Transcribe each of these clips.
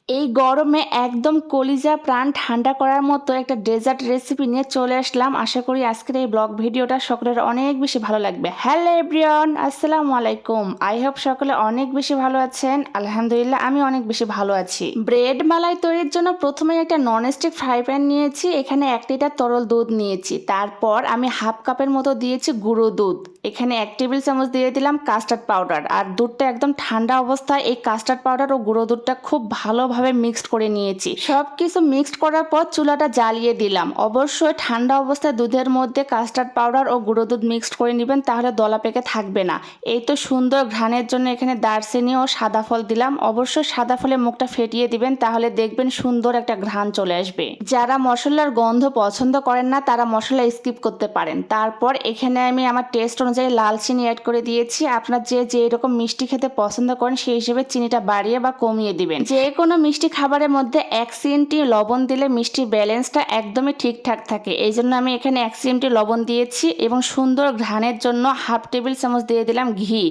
এই গরমে একদম কলিজা প্রাণ ঠান্ডা করার মতো একটা ডেজার্ট রেসিপি নিয়ে চলে আসলাম। আশা করি আজকের এই ব্লগ ভিডিওটা সকলের অনেক বেশি ভালো লাগবে। হ্যালো এভরিওয়ান, আসসালামু আলাইকুম। আই হোপ সকলে অনেক বেশি ভালো আছেন। আলহামদুলিল্লাহ আমি অনেক বেশি ভালো আছি। ব্রেড মালাই তৈরির জন্য প্রথমে একটা ননস্টিক ফ্রাই প্যান নিয়েছি। এখানে 1 লিটার তরল দুধ নিয়েছি। তারপর আমি হাফ কাপের মতো দিয়েছি গুঁড়ো দুধ। এখানে 1 টেবিল চামচ দিয়ে দিলাম কাস্টার্ড পাউডার। আর দুধটা একদম ঠান্ডা অবস্থায় এই কাস্টার্ড পাউডার ও গুঁড়ো দুধটা খুব ভালোভাবে মিক্সড করে নিয়েছি। সবকিছু মিক্সড করার পর চুলাটা জ্বালিয়ে দিলাম। অবশ্যই ঠান্ডা অবস্থায় দুধের মধ্যে কাস্টার্ড পাউডার ও গুঁড়ো দুধ মিক্সড করে নেবেন, তাহলে দলা পেকে থাকবে না। এই তো সুন্দর ঘ্রাণের জন্য এখানে দারচিনি ও সাদা ফল দিলাম। অবশ্যই সাদা ফলে মুখটা ফেটিয়ে দিবেন, তাহলে দেখবেন সুন্দর একটা ঘ্রাণ চলে আসবে। যারা মশলার গন্ধ পছন্দ করেন না তারা মশলা স্কিপ করতে পারেন। তারপর এখানে আমি আমার টেস্ট অনুযায়ী লাল চিনি অ্যাড করে দিয়েছি। আপনারা যে এরকম মিষ্টি খেতে পছন্দ করেন সেই হিসেবে চিনিটা বাড়িয়ে বা কমিয়ে দিবেন। যে কোনো মিষ্টি খাবারের মধ্যে 1 চিমটি লবণ দিলে মিষ্টির ব্যালেন্সটা একদমই ঠিকঠাক থাকে। এই জন্য আমি এখানে 1 চিমটি লবণ দিয়েছি এবং সুন্দর ঘ্রাণের জন্য হাফ টেবিল চামচ দিয়ে দিলাম ঘি।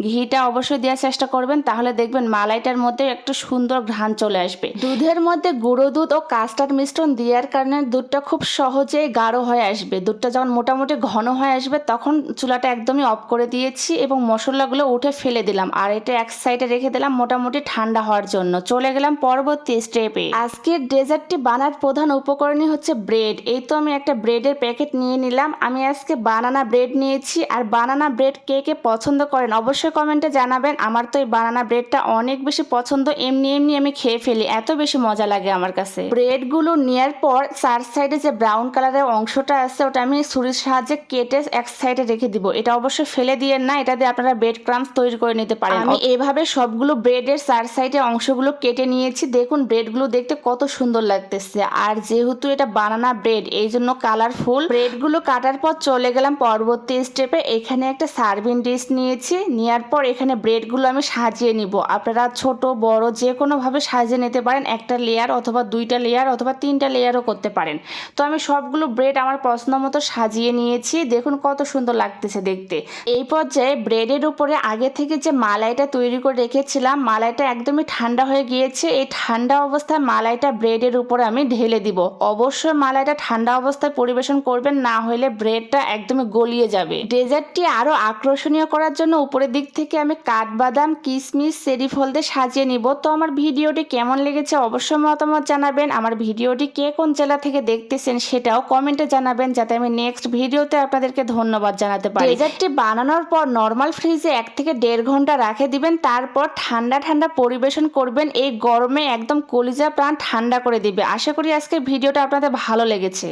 ঘিটা অবশ্যই দেওয়ার চেষ্টা করবেন, তাহলে দেখবেন মালাইটার মধ্যে একটা সুন্দর ঘ্রাণ চলে আসবে। দুধের মধ্যে গুঁড়ো দুধ ও কাস্টার্ড মিশ্রণ দেওয়ার কারণে দুধটা খুব সহজেই গাঢ় হয়ে আসবে। দুধটা যখন মোটামুটি ঘন হয়ে আসবে তখন চুলাটা একদমই অফ করে দিয়েছি এবং মশলাগুলো উঠে ফেলে দিলাম। আর এটা এক সাইডে রেখে দিলাম মোটামুটি ঠান্ডা হওয়ার জন্য। চলে গেলাম পরবর্তী স্টেপে। আজকের ডেজার্টটি বানার প্রধান উপকরণই হচ্ছে ব্রেড। এই তো আমি একটা ব্রেডের প্যাকেট নিয়ে নিলাম। আমি আজকে বানানা ব্রেড নিয়েছি। আর বানানা ব্রেড কে কে পছন্দ করেন অবশ্যই কমেন্টে জানাবেন। আমার তো এই বানানা ব্রেডটা অনেক বেশি পছন্দ, এমনি এমনি আমি খেয়ে ফেলি, এত বেশি মজা লাগে আমার কাছে। ব্রেডগুলো নেওয়ার পর চার সাইডে যে ব্রাউন কালারের অংশটা আছে ওটা আমি ছুরির সাহায্যে কেটে এক সাইডে রেখে দিব। এটা অবশ্যই ফেলে দিয়েন না, এটা দিয়ে আপনারা ব্রেড ক্রাম্পস তৈরি করে নিতে পারেন। আমি এভাবে সবগুলো ব্রেডের চার সাইডে অংশগুলো কেটে নিয়েছি। দেখুন ব্রেডগুলো দেখতে কত সুন্দর লাগতেছে। আর যেহেতু এটা বানানা ব্রেড এই জন্য কালারফুল। ব্রেডগুলো কাটার পর চলে গেলাম পরবর্তী স্টেপে। এখানে একটা সার্ভিং ডিশ নিয়েছি। নেওয়ার পর এখানে ব্রেডগুলো আমি সাজিয়ে নিব। আপনারা ছোট বড় যে কোনোভাবে সাজিয়ে নিতে পারেন। একটা লেয়ার অথবা 2টা লেয়ার অথবা 3টা লেয়ারও করতে পারেন। তো আমি সবগুলো ব্রেড আমার পছন্দ মতো সাজিয়ে নিয়েছি। দেখুন কত সুন্দর লাগতেছে দেখতে। এই পর্যায়ে ব্রেডের উপরে আগে থেকে যে মালাইটা তৈরি করে রেখেছিলাম, মালাইটা একদমই ঠান্ডা হয়ে গিয়েছে। এই ঠান্ডা অবস্থায় মালাইটা ব্রেডের উপরে আমি ঢেলে দিব। অবশ্যই মালাইটা ঠান্ডা অবস্থায় পরিবেশন করবেন, না হলে ব্রেডটা একদমই গলিয়ে যাবে। ডেজার্টটি আরো আকর্ষণীয় করার জন্য উপরের দিক থেকে আমি কাঠবাদাম, কিশমিশ, চেরি ফল দিয়ে সাজিয়ে নিব। তো আমার ভিডিওটি কেমন লেগেছে অবশ্যই মতামত জানাবেন। আমার ভিডিওটি কে কোন জেলা থেকে দেখতেছেন সেটাও কমেন্টে জানাবেন, যাতে আমি নেক্সট ভিডিওতে আপনাদেরকে ধন্যবাদ জানাতে পারি। ডেজার্টটি বানানোর পর নর্মাল ফ্রিজে 1 থেকে 1.5 ঘন্টা রেখে দিবেন। তারপর ঠান্ডা ঠান্ডা পরিবেশন করবেন। এই গরমে একদম কলিজা প্রাণ ঠান্ডা করে দিবে। আশা করি আজকের ভিডিওটা আপনাদের ভালো লেগেছে।